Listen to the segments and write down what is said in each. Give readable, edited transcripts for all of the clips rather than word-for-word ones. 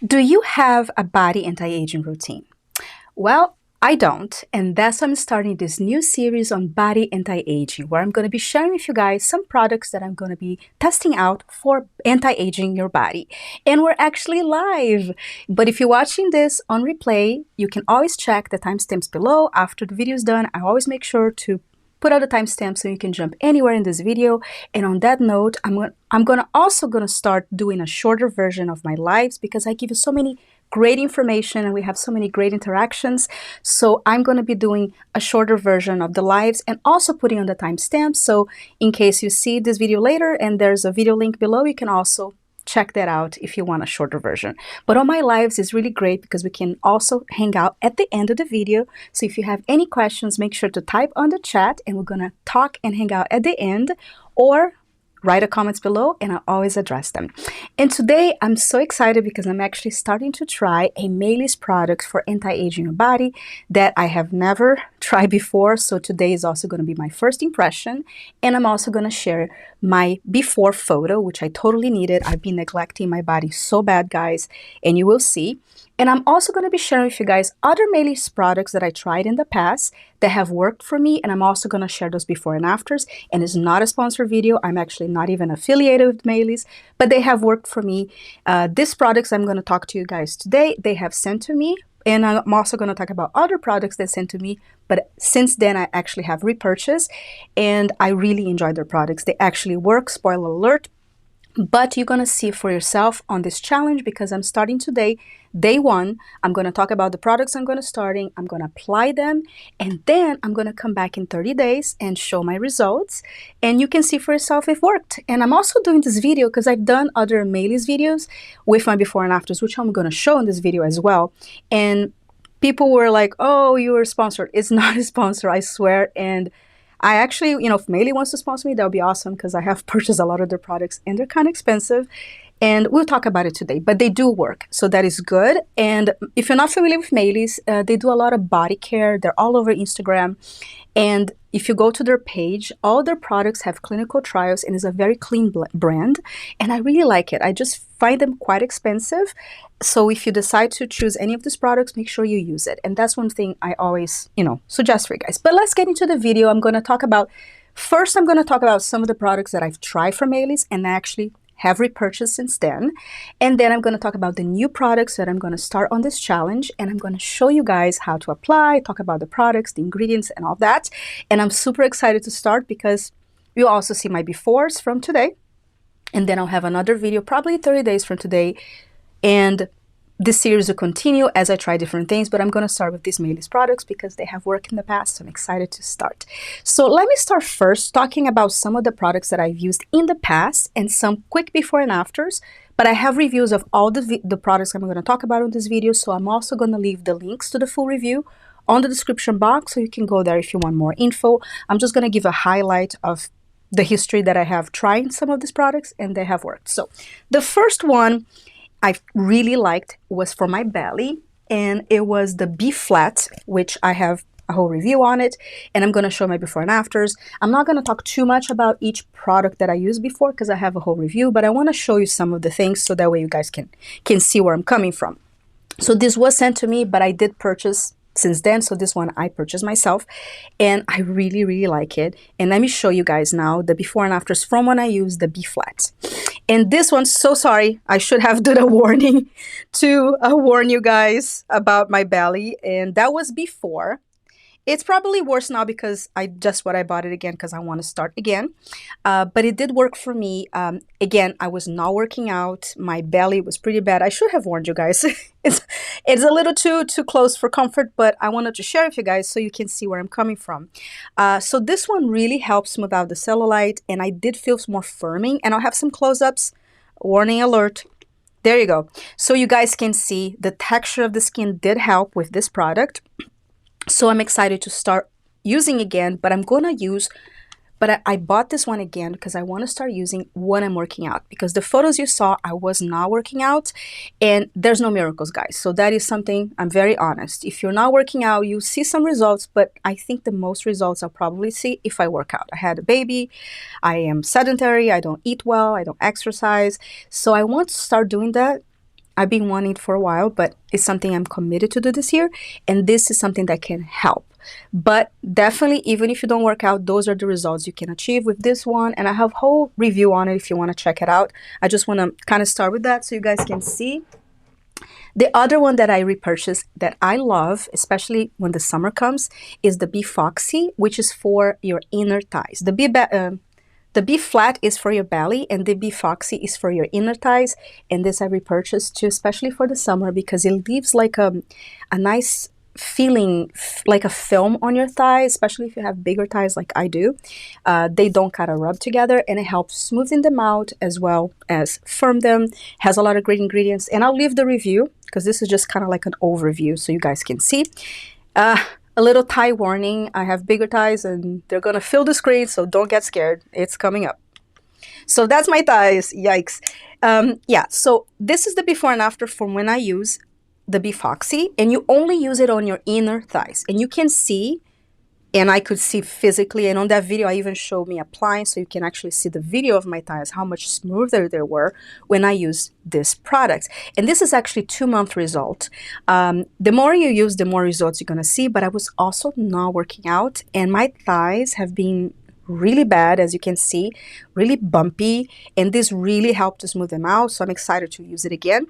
Do you have a body anti-aging routine? Well, I don't, and that's why I'm starting this new series on body anti-aging, where I'm going to be sharing with you guys some products that I'm going to be testing out for anti-aging your body. And we're actually live. But if you're watching this on replay, you can always check the timestamps below. After the video is done, I always make sure to put out a timestamp so you can jump anywhere in this video. And on that note, I'm also gonna start doing a shorter version of my lives because I give you so many great information and we have so many great interactions. So I'm going to be doing a shorter version of the lives and also putting on the timestamp. So in case you see this video later and there's a video link below, you can also check that out if you want a shorter version. But on my lives is really great because we can also hang out at the end of the video. So if you have any questions, make sure to type on the chat and we're going to talk and hang out at the end, or write the comments below and I'll always address them. And today I'm so excited because I'm actually starting to try a Maelys product for anti-aging your body that I have never tried before. So today is also going to be my first impression. And I'm also going to share my before photo, which I totally needed. I've been neglecting my body so bad, guys, and you will see. And I'm also going to be sharing with you guys other Maelys products that I tried in the past that have worked for me. And I'm also going to share those before and afters. And it's not a sponsored video. I'm actually not even affiliated with Maelys, but they have worked for me. These products I'm going to talk to you guys today, they have sent to me. And I'm also going to talk about other products they sent to me. But since then, I actually have repurchased. And I really enjoy their products. They actually work, spoiler alert. But you're going to see for yourself on this challenge because I'm starting today, day one. I'm going to talk about the products I'm going to starting. I'm going to apply them. And then I'm going to come back in 30 days and show my results. And you can see for yourself if it worked. And I'm also doing this video because I've done other Maelys videos with my before and afters, which I'm going to show in this video as well. And people were like, oh, you were sponsored. It's not a sponsor, I swear. And I actually, if Maelys wants to sponsor me, that would be awesome because I have purchased a lot of their products and they're kind of expensive. And we'll talk about it today, but they do work. So that is good. And if you're not familiar with Maelys, they do a lot of body care. They're all over Instagram. And if you go to their page, all their products have clinical trials and is a very clean brand. And I really like it. I just find them quite expensive. So if you decide to choose any of these products, make sure you use it. And that's one thing I always, suggest for you guys. But let's get into the video. I'm going to talk about some of the products that I've tried from Maelys and I actually have repurchased since then. And then I'm going to talk about the new products that I'm going to start on this challenge. And I'm going to show you guys how to apply, talk about the products, the ingredients and all that. And I'm super excited to start because you'll also see my befores from today. And then I'll have another video probably 30 days from today. And this series will continue as I try different things, but I'm going to start with these Maelys products because they have worked in the past, so I'm excited to start. So let me start first talking about some of the products that I've used in the past and some quick before and afters, but I have reviews of all the products I'm going to talk about in this video, so I'm also going to leave the links to the full review on the description box, so you can go there if you want more info. I'm just going to give a highlight of the history that I have trying some of these products, and they have worked. So the first one I really liked was for my belly, and it was the B Flat, which I have a whole review on it, and I'm going to show my before and afters. I'm not going to talk too much about each product that I used before because I have a whole review, but I want to show you some of the things so that way you guys can see where I'm coming from. So this was sent to me, but I did purchase since then. So this one I purchased myself and I really, really like it. And let me show you guys now the before and afters from when I used the B Flat. And this one, so sorry, I should have done a warning to warn you guys about my belly. And that was before. It's probably worse now because I bought it again because I want to start again. But it did work for me. Again, I was not working out. My belly was pretty bad. I should have warned you guys. it's a little too close for comfort, but I wanted to share with you guys so you can see where I'm coming from. So this one really helps smooth out the cellulite, and I did feel more firming, and I'll have some close-ups. Warning alert. There you go. So you guys can see the texture of the skin did help with this product. So I'm excited to start using again, but I bought this one again because I want to start using when I'm working out, because the photos you saw, I was not working out, and there's no miracles, guys. So that is something I'm very honest. If you're not working out, you see some results, but I think the most results I'll probably see if I work out. I had a baby, I am sedentary, I don't eat well, I don't exercise. So I want to start doing that. I've been wanting it for a while, but it's something I'm committed to do this year. And this is something that can help. But definitely, even if you don't work out, those are the results you can achieve with this one. And I have a whole review on it if you want to check it out. I just want to kind of start with that so you guys can see. The other one that I repurchased that I love, especially when the summer comes, is the Foxy, which is for your inner thighs. The B flat is for your belly, and the Foxy is for your inner thighs. And this I repurchased too, especially for the summer, because it leaves like a nice feeling, like a film on your thighs, especially if you have bigger thighs like I do. They don't kind of rub together, and it helps smoothing them out as well as firm them. Has a lot of great ingredients, and I'll leave the review because this is just kind of like an overview so you guys can see. A little thigh warning, I have bigger thighs and they're gonna fill the screen, so don't get scared, it's coming up. So that's my thighs, yikes. Yeah, so this is the before and after from when I use the Foxy, and you only use it on your inner thighs. And you can see, and I could see physically, and on that video I even showed me applying, so you can actually see the video of my thighs, how much smoother they were when I used this product. And this is actually 2-month result. The more you use, the more results you're gonna see, but I was also not working out, and my thighs have been really bad, as you can see, really bumpy, and this really helped to smooth them out, so I'm excited to use it again.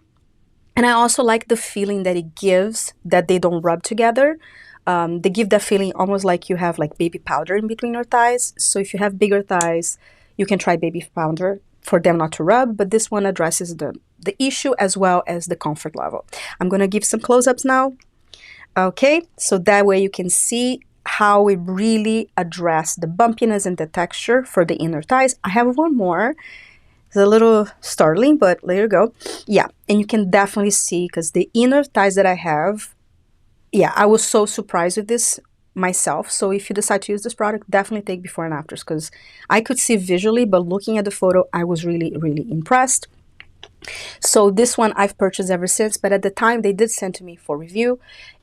And I also like the feeling that it gives, that they don't rub together. They give that feeling almost like you have like baby powder in between your thighs. So if you have bigger thighs, you can try baby powder for them not to rub, but this one addresses the issue as well as the comfort level. I'm gonna give some close-ups now. Okay, so that way you can see how it really addressed the bumpiness and the texture for the inner thighs. I have one more. It's a little startling, but there you go. Yeah, and you can definitely see, because the inner thighs that I have, yeah, I was so surprised with this myself. So if you decide to use this product, definitely take before and afters, because I could see visually, but looking at the photo, I was really, really impressed. So this one I've purchased ever since, but at the time they did send to me for review,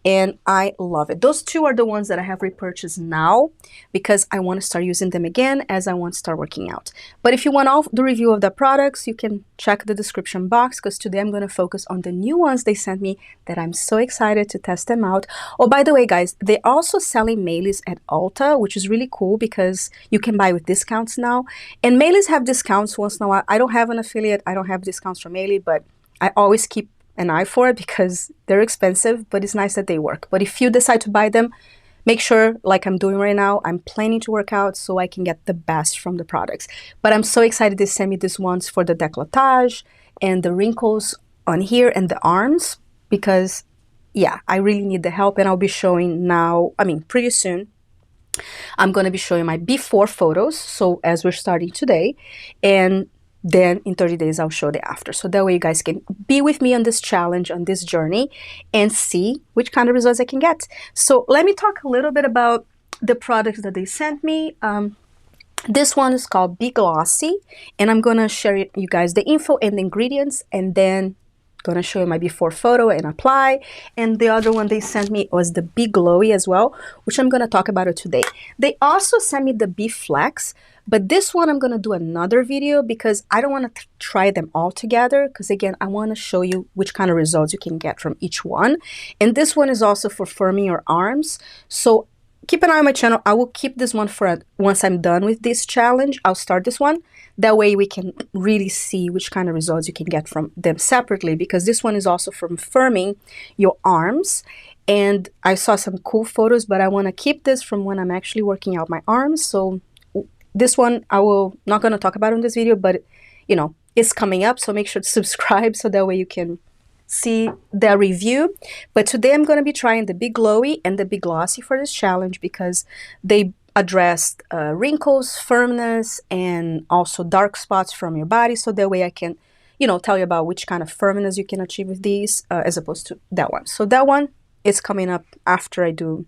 and I love it. Those two are the ones that I have repurchased now because I want to start using them again as I want to start working out. But if you want all the review of the products, you can check the description box, because today I'm going to focus on the new ones they sent me that I'm so excited to test them out. Oh, by the way, guys, they're also selling Maelys at Ulta, which is really cool because you can buy with discounts now. And Maelys have discounts once in a while. I don't have an affiliate. I don't have discounts from Maelys, but I always keep an eye for it because they're expensive, but it's nice that they work. But if you decide to buy them, make sure, like I'm doing right now, I'm planning to work out so I can get the best from the products. But I'm so excited they sent me these ones for the décolletage and the wrinkles on here and the arms, because yeah, I really need the help. And I'll be showing now, pretty soon, I'm going to be showing my before photos. So as we're starting today, and then in 30 days, I'll show the after. So that way you guys can be with me on this challenge, on this journey, and see which kind of results I can get. So let me talk a little bit about the products that they sent me. This one is called Glossy, and I'm going to share you guys the info and the ingredients, and then going to show you my before photo and apply. And the other one they sent me was the Glowy as well, which I'm going to talk about it today. They also sent me the Flex, but this one I'm going to do another video because I don't want to try them all together, because again, I want to show you which kind of results you can get from each one. And this one is also for firming your arms. So keep an eye on my channel. I will keep this one for once I'm done with this challenge. I'll start this one. That way we can really see which kind of results you can get from them separately, because this one is also from firming your arms. And I saw some cool photos, but I want to keep this from when I'm actually working out my arms. So this one I will not going to talk about in this video, but you know, it's coming up. So make sure to subscribe so that way you can see the review. But today I'm going to be trying the Glowy and the Glossy for this challenge, because they addressed wrinkles, firmness, and also dark spots from your body. So that way I can, you know, tell you about which kind of firmness you can achieve with these as opposed to that one. So that one is coming up after I do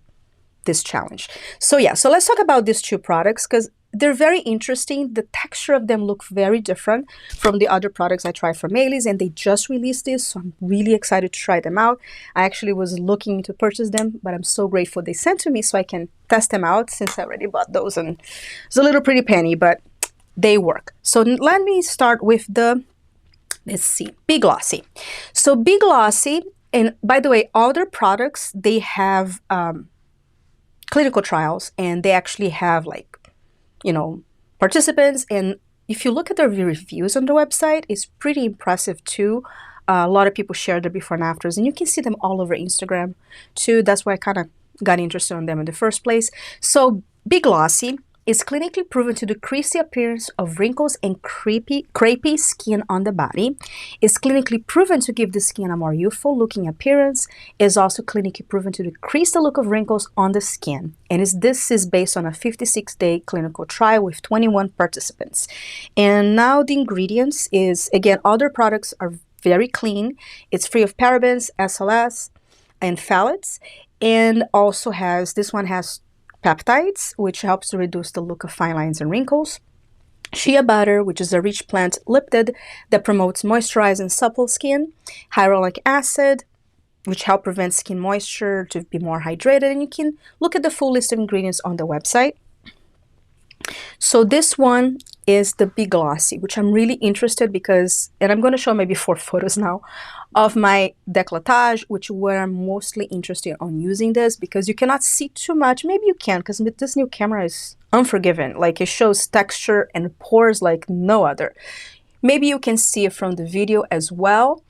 this challenge. So yeah, so let's talk about these two products, because they're very interesting. The texture of them look very different from the other products I tried from Maelys, and they just released this, so I'm really excited to try them out. I actually was looking to purchase them, but I'm so grateful they sent to me so I can test them out, since I already bought those, and it's a little pretty penny, but they work. So let me start with the Let's see, Be Glossy. So Be Glossy, and by the way, all their products, they have clinical trials, and they actually have like, you know, participants. And if you look at the reviews on the website, it's pretty impressive too. A lot of people share the before and afters, and you can see them all over Instagram too. That's why I kind of got interested in them in the first place. So Be Glossy is clinically proven to decrease the appearance of wrinkles and crepey skin on the body. It's clinically proven to give the skin a more youthful looking appearance. It's also clinically proven to decrease the look of wrinkles on the skin. And this is based on a 56-day clinical trial with 21 participants. And now the ingredients is, again, other products are very clean. It's free of parabens, SLS, and phthalates. And also this one has peptides, which helps to reduce the look of fine lines and wrinkles. Shea butter, which is a rich plant lipid that promotes moisturized and supple skin. Hyaluronic acid, which help prevent skin moisture to be more hydrated. And you can look at the full list of ingredients on the website. So this one is the Be Glossy, which I'm really interested because, and I'm going to show maybe 4 photos now of my décolletage, which where I'm mostly interested on using this because you cannot see too much. Maybe you can because this new camera is unforgiving. Like it shows texture and pores like no other. Maybe you can see it from the video as well,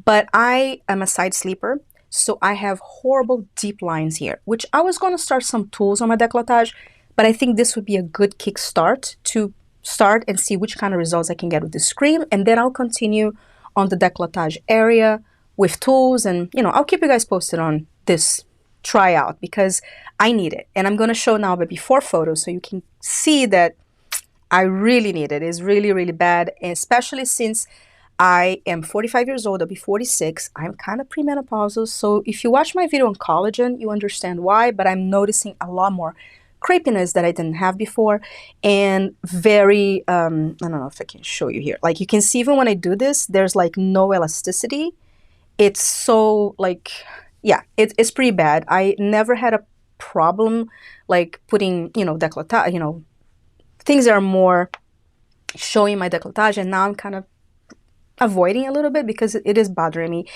but I am a side sleeper. So I have horrible deep lines here, which I was going to start some tools on my décolletage, but I think this would be a good kickstart to start and see which kind of results I can get with this cream. And then I'll continue on the décolletage area with tools. And, you know, I'll keep you guys posted on this tryout because I need it. And I'm going to show now the before photos so you can see that I really need it. It's really, really bad. And especially since I am 45 years old, I'll be 46. I'm kind of premenopausal. So if you watch my video on collagen, you understand why, but I'm noticing a lot more crepiness that I didn't have before, and very, I don't know if I can show you here. Like you can see even when I do this, there's like no elasticity. It's so like, yeah, it's pretty bad. I never had a problem like putting, you know, décolletage, you know, things that are more showing my décolletage, and now I'm kind of avoiding a little bit because it is bothering me.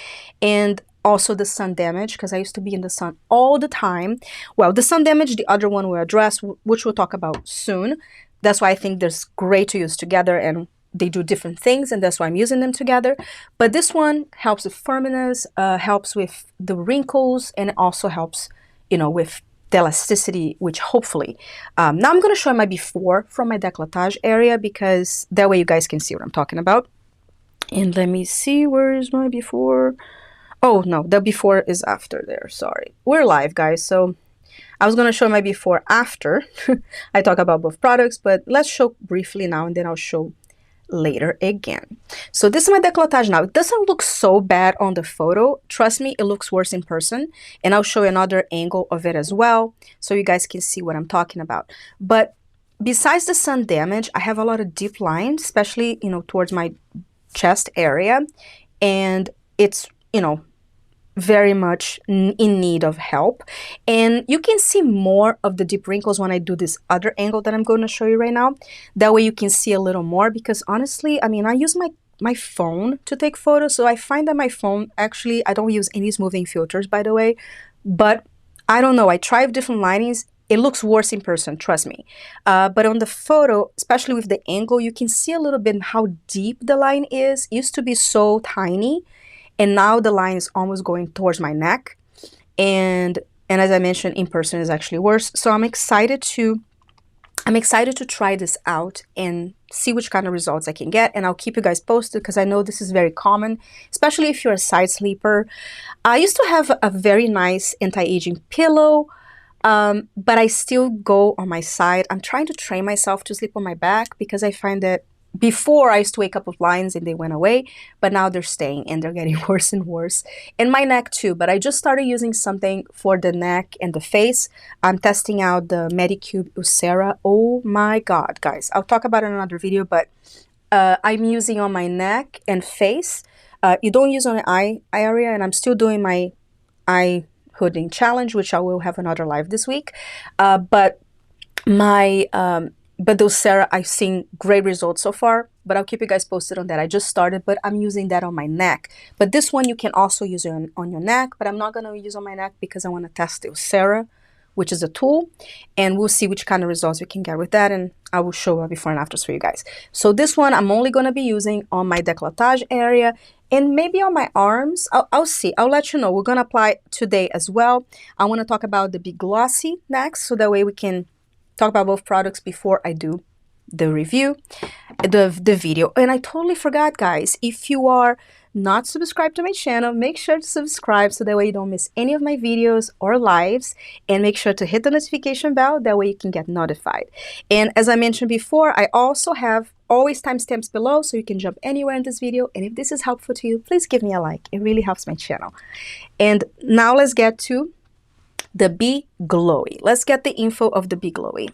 And also the sun damage, because I used to be in the sun all the time. Well, the sun damage, the other one we'll address, which we'll talk about soon. That's why I think they're great to use together, and they do different things, and that's why I'm using them together. But this one helps with firmness, helps with the wrinkles, and it also helps, you know, with the elasticity, which hopefully. Now I'm going to show my before from my décolletage area because that way you guys can see what I'm talking about. And let me see, where is my before? Oh, no, the before is after there. Sorry. We're live, guys. So I was going to show my before after. I talk about both products, but let's show briefly now, and then I'll show later again. So this is my décolletage now. It doesn't look so bad on the photo. Trust me, it looks worse in person. And I'll show you another angle of it as well, so you guys can see what I'm talking about. But besides the sun damage, I have a lot of deep lines, especially, you know, towards my chest area. And it's, you know, very much in need of help. And you can see more of the deep wrinkles when I do this other angle that I'm going to show you right now. That way you can see a little more, because honestly, I mean, I use my phone to take photos. So I find that my phone, actually, I don't use any smoothing filters, by the way. But I don't know, I tried different linings. It looks worse in person, trust me. But on the photo, especially with the angle, you can see a little bit how deep the line is. It used to be so tiny. And now the line is almost going towards my neck. And as I mentioned, in person is actually worse. So I'm excited to try this out and see which kind of results I can get. And I'll keep you guys posted because I know this is very common, especially if you're a side sleeper. I used to have a very nice anti-aging pillow, but I still go on my side. I'm trying to train myself to sleep on my back because I find that before I used to wake up with lines and they went away, but now they're staying and they're getting worse and worse. And my neck too, but I just started using something for the neck and the face. I'm testing out the Medicube Ulcera. Oh my God, guys. I'll talk about it in another video, but I'm using on my neck and face. You don't use on the eye area, and I'm still doing my eye hooding challenge, which I will have another live this week. But my But those Sarah, I've seen great results so far, but I'll keep you guys posted on that. I just started, but I'm using that on my neck. But this one you can also use it on your neck, but I'm not going to use on my neck because I want to test it with Sarah, which is a tool, and we'll see which kind of results we can get with that, and I will show a before and afters for you guys. So this one I'm only going to be using on my décolletage area and maybe on my arms. I'll see. I'll let you know. We're going to apply today as well. I want to talk about the Big Glossy next, so that way we can talk about both products before I do the review, the video. And I totally forgot, guys, if you are not subscribed to my channel, make sure to subscribe so that way you don't miss any of my videos or lives, and make sure to hit the notification bell, that way you can get notified. And as I mentioned before, I also have always timestamps below so you can jump anywhere in this video, and if this is helpful to you, please give me a like. It really helps my channel. And now let's get to the Be Glowy. Let's get the info of the Be Glowy.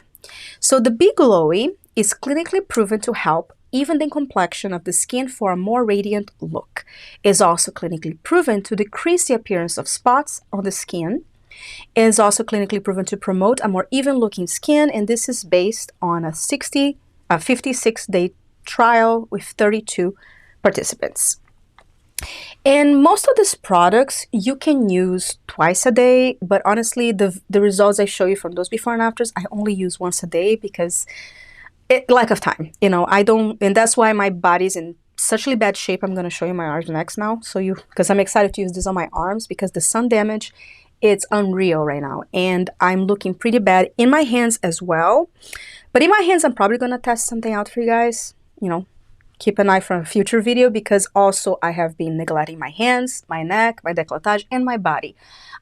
So the Be Glowy is clinically proven to help even the complexion of the skin for a more radiant look. It is also clinically proven to decrease the appearance of spots on the skin. It is also clinically proven to promote a more even looking skin, and this is based on a 56-day trial with 32 participants. And most of these products you can use twice a day, but honestly, the results I show you from those before and afters, I only use once a day because lack of time. You know, I don't, and that's why my body's in such really bad shape. I'm going to show you my arms next now. So because I'm excited to use this on my arms because the sun damage, it's unreal right now. And I'm looking pretty bad in my hands as well. But in my hands, I'm probably going to test something out for you guys, you know. Keep an eye for a future video because also I have been neglecting my hands, my neck, my décolletage, and my body.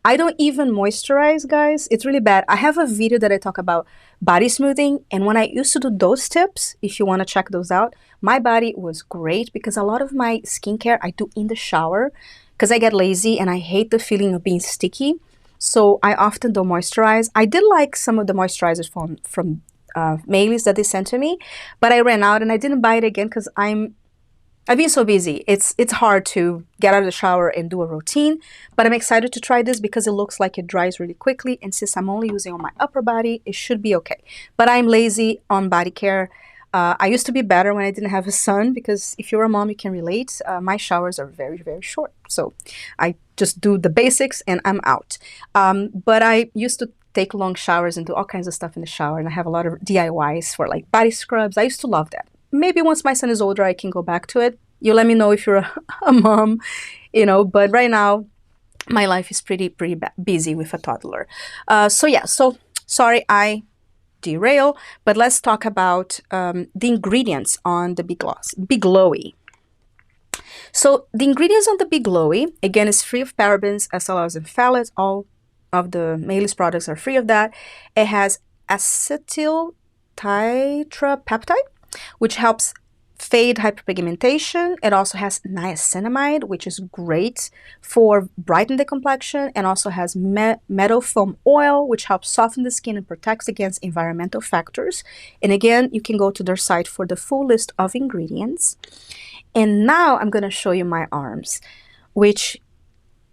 I don't even moisturize, guys. It's really bad. I have a video that I talk about body smoothing, and when I used to do those tips, if you want to check those out, my body was great because a lot of my skincare I do in the shower because I get lazy and I hate the feeling of being sticky. So I often don't moisturize. I did like some of the moisturizers from Maelys that they sent to me, but I ran out and I didn't buy it again because I've been so busy. It's hard to get out of the shower and do a routine, but I'm excited to try this because it looks like it dries really quickly, and since I'm only using on my upper body, it should be okay. But I'm lazy on body care. I used to be better when I didn't have a son, because if you're a mom, you can relate. My showers are very, very short, so I just do the basics and I'm out. But I used to take long showers and do all kinds of stuff in the shower, and I have a lot of DIYs for like body scrubs. I used to love that. Maybe once my son is older, I can go back to it. You let me know if you're a mom, you know, but right now my life is pretty busy with a toddler. So yeah, so sorry I derail, but let's talk about the ingredients on the Be Glowy. So the ingredients on the Be Glowy, again, is free of parabens, SLRs, and phthalates. All of the Maelys products are free of that. It has acetyl tetrapeptide, which helps fade hyperpigmentation. It also has niacinamide, which is great for brightening the complexion, and also has metal foam oil, which helps soften the skin and protects against environmental factors. And again, you can go to their site for the full list of ingredients. And now I'm going to show you my arms, which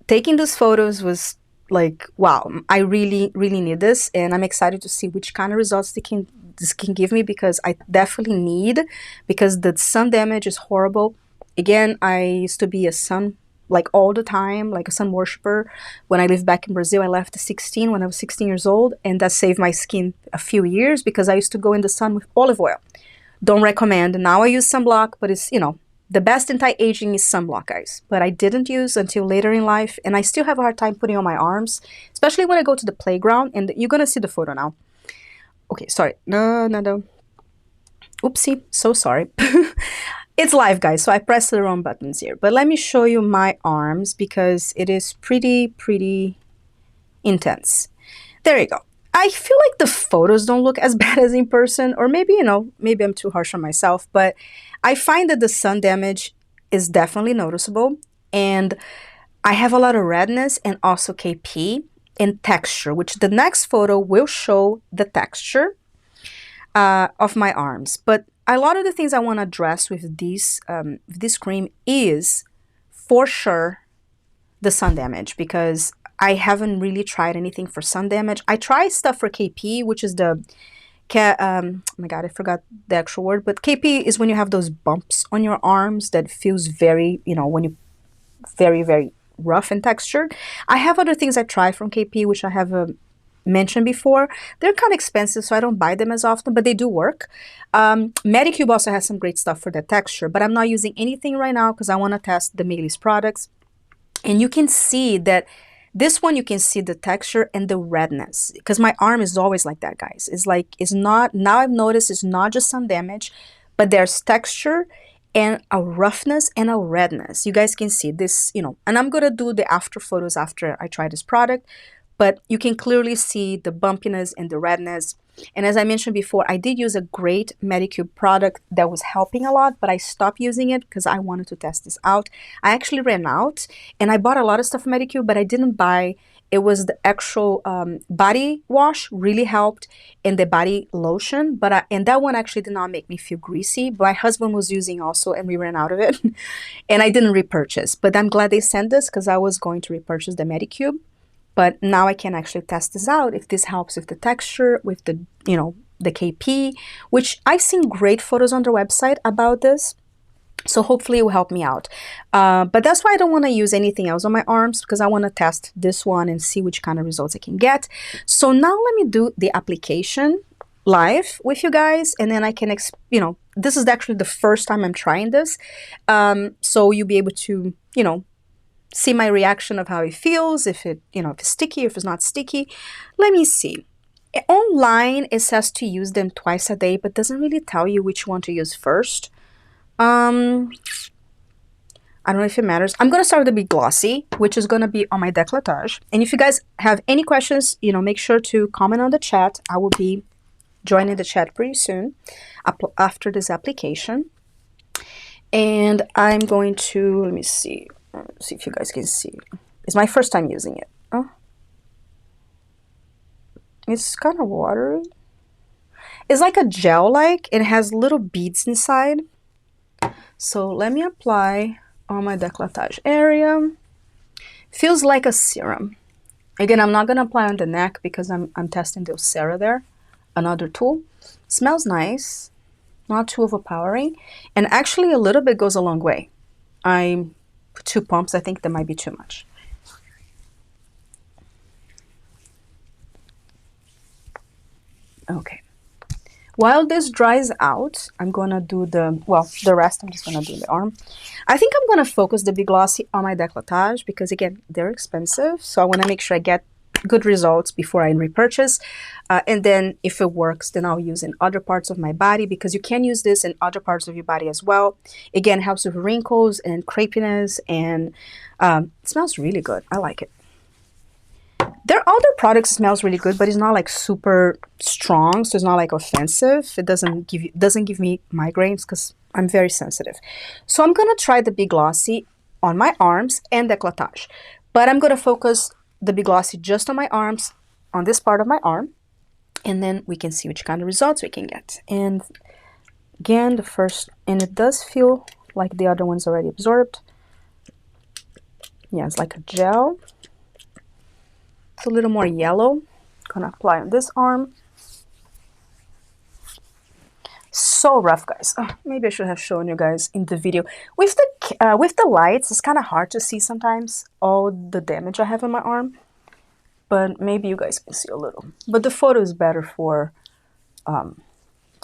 taking these photos was like, wow, I really need this, and I'm excited to see which kind of results this can give me, because I definitely need, because the sun damage is horrible. Again, I used to be a sun, like all the time, like a sun worshiper. When I lived back in Brazil, I left at 16 when I was 16 years old, and that saved my skin a few years because I used to go in the sun with olive oil. Don't recommend. Now I use sunblock, but it's, you know, the best anti-aging is sunblock, guys. But I didn't use until later in life, and I still have a hard time putting on my arms, especially when I go to the playground, and you're gonna see the photo now. Okay, sorry. No. Oopsie, so sorry. It's live, guys, so I pressed the wrong buttons here. But let me show you my arms because it is pretty intense. There you go. I feel like the photos don't look as bad as in person, or maybe, you know, maybe I'm too harsh on myself, but I find that the sun damage is definitely noticeable, and I have a lot of redness and also KP and texture, which the next photo will show the texture of my arms. But a lot of the things I want to address with this cream is for sure the sun damage, because I haven't really tried anything for sun damage. I tried stuff for KP, which is the oh my God, I forgot the actual word, but KP is when you have those bumps on your arms that feels very, you know, when you very, very rough and textured. I have other things I try from KP, which I have mentioned before. They're kind of expensive, so I don't buy them as often, but they do work. Medicube also has some great stuff for the texture, but I'm not using anything right now because I want to test the Maelys products. And you can see that this one, you can see the texture and the redness, because my arm is always like that, guys. It's like, it's not, now I've noticed it's not just sun damage, but there's texture and a roughness and a redness. You guys can see this, you know, and I'm going to do the after photos after I try this product, but you can clearly see the bumpiness and the redness. And as I mentioned before, I did use a great Medicube product that was helping a lot, but I stopped using it because I wanted to test this out. I actually ran out, and I bought a lot of stuff from Medicube, but I didn't buy, it was the actual body wash really helped, and the body lotion, but and that one actually did not make me feel greasy. My husband was using also, and we ran out of it, and I didn't repurchase. But I'm glad they sent this because I was going to repurchase the Medicube. But now I can actually test this out if this helps with the texture, with the, you know, the KP, which I've seen great photos on their website about this. So hopefully it will help me out. But that's why I don't want to use anything else on my arms, because I want to test this one and see which kind of results I can get. So now let me do the application live with you guys, and then I can, you know, this is actually the first time I'm trying this. So you'll be able to, you know, see my reaction of how it feels, if it, you know, if it's sticky, if it's not sticky. Let me see. Online, it says to use them twice a day, but doesn't really tell you which one to use first. I don't know if it matters. I'm going to start with the Big Glossy, which is going to be on my décolletage. And if you guys have any questions, you know, make sure to comment on the chat. I will be joining the chat pretty soon after this application. And I'm going to, let me see. Let's see if you guys can see. It's my first time using it. Oh. It's kind of watery. It's like a gel-like. It has little beads inside. So let me apply on my décolletage area. Feels like a serum. Again, I'm not going to apply on the neck because I'm testing the Ulcera there. Another tool. Smells nice. Not too overpowering. And actually a little bit goes a long way. I'm 2 pumps, I think that might be too much. Okay. While this dries out, I'm gonna do the, well, the rest I'm just gonna do the arm. I think I'm gonna focus the Big Glossy on my décolletage because again, they're expensive. So I wanna make sure I get good results before I repurchase. And then if it works, then I'll use in other parts of my body, because you can use this in other parts of your body as well. Again, helps with wrinkles and crepiness, and it smells really good. I like it. There are other products that smells really good, but it's not like super strong, so it's not like offensive. It doesn't give me migraines because I'm very sensitive. So I'm gonna try the Big Glossy on my arms and décolletage, but I'm gonna focus the Big Glossy just on my arms, on this part of my arm, and then we can see which kind of results we can get. And again, the first, and it does feel like the other one's already absorbed. Yeah, it's like a gel. It's a little more yellow. Gonna apply on this arm. So rough, guys. Oh, maybe I should have shown you guys in the video. With the lights, it's kind of hard to see sometimes all the damage I have on my arm. But maybe you guys can see a little. But the photo is better for... can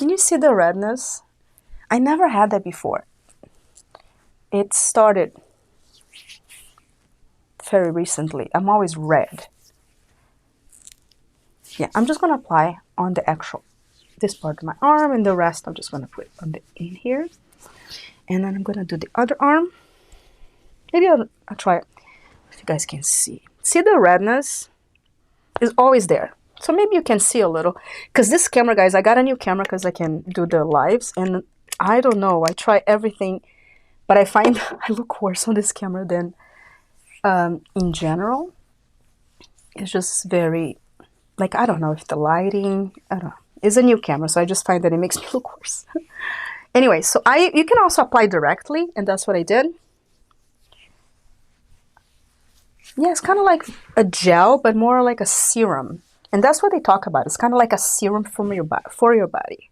you see the redness? I never had that before. It started very recently. I'm always red. Yeah, I'm just going to apply on the actual, this part of my arm, and the rest I'm just going to put on the in here. And then I'm going to do the other arm. Maybe I'll try it if you guys can see. See the redness is always there. So maybe you can see a little. Because this camera, guys, I got a new camera because I can do the lives. And I don't know, I try everything. But I find I look worse on this camera than in general. It's just very... like, I don't know if the lighting, I don't know. It's a new camera, so I just find that it makes me look worse. Anyway, so you can also apply directly, and that's what I did. Yeah, it's kind of like a gel, but more like a serum. And that's what they talk about. It's kind of like a serum for your body.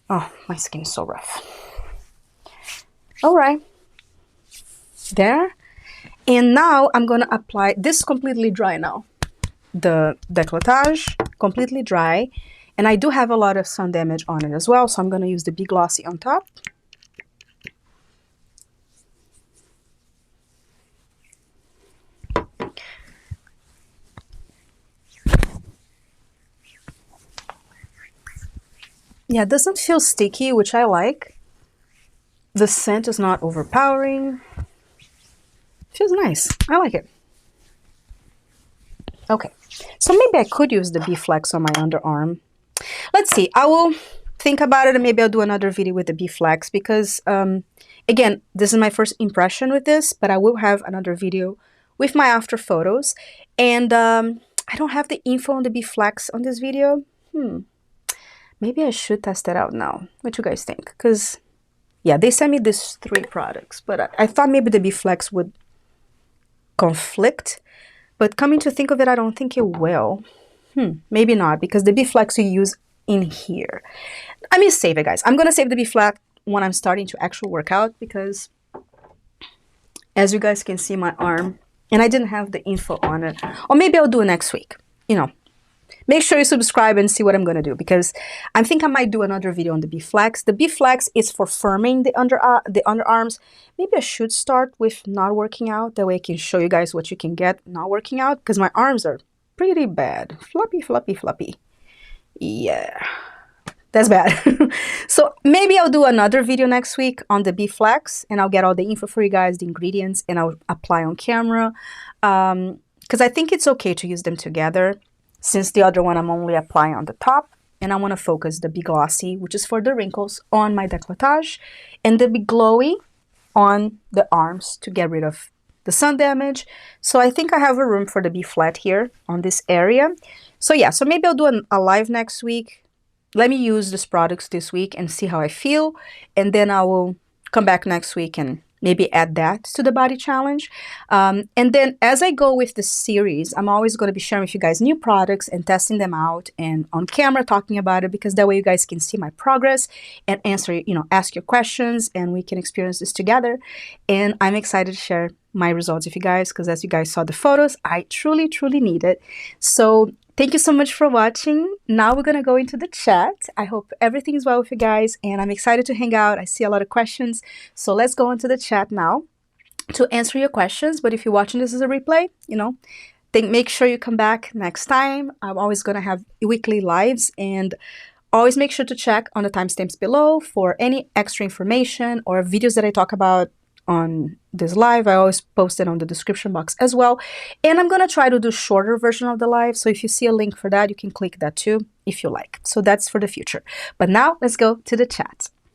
Oh, my skin is so rough. All right. There. And now I'm going to apply this completely dry now. The décolletage, completely dry. And I do have a lot of sun damage on it as well, so I'm going to use the Be Glossy on top. Yeah, it doesn't feel sticky, which I like. The scent is not overpowering. Feels nice. I like it. Okay, so maybe I could use the Bee Flex on my underarm. Let's see. I will think about it, and maybe I'll do another video with the Bee Flex because, again, this is my first impression with this, but I will have another video with my after photos. And I don't have the info on the Bee Flex on this video. Maybe I should test it out now. What you guys think? Because, yeah, they sent me these 3 products, but I thought maybe the Bee Flex would conflict. But coming to think of it, I don't think it will. Maybe not, because the Bee Flex you use in here. I mean, save it, guys. I'm going to save the Bee Flex when I'm starting to actually work out, because as you guys can see, my arm, and I didn't have the info on it. Or maybe I'll do it next week. You know, make sure you subscribe and see what I'm going to do, because I think I might do another video on the Bee Flex. The Bee Flex is for firming the underarms. Maybe I should start with not working out. That way I can show you guys what you can get not working out, because my arms are pretty bad. Floppy, floppy, floppy. Yeah, that's bad. So maybe I'll do another video next week on the Bee Flex, and I'll get all the info for you guys, the ingredients, and I'll apply on camera. Because I think it's okay to use them together, since the other one I'm only applying on the top. And I want to focus the Be Glossy, which is for the wrinkles, on my décolletage, and the Be Glowy on the arms to get rid of the sun damage. So I think I have a room for the Be Flat here on this area. So yeah, so maybe I'll do a live next week. Let me use these products this week and see how I feel. And then I will come back next week and maybe add that to the body challenge. And then as I go with the series, I'm always going to be sharing with you guys new products and testing them out and on camera talking about it, because that way you guys can see my progress and answer, ask your questions, and we can experience this together. And I'm excited to share my results with you guys, because as you guys saw the photos, I truly, truly need it. So thank you so much for watching. Now we're going to go into the chat. I hope everything is well with you guys, and I'm excited to hang out. I see a lot of questions. So let's go into the chat now to answer your questions. But if you're watching this as a replay, make sure you come back next time. I'm always going to have weekly lives, and always make sure to check on the timestamps below for any extra information or videos that I talk about on this live. I always post it on the description box as well. And I'm going to try to do shorter version of the live. So if you see a link for that, you can click that too if you like. So that's for the future. But now let's go to the chat.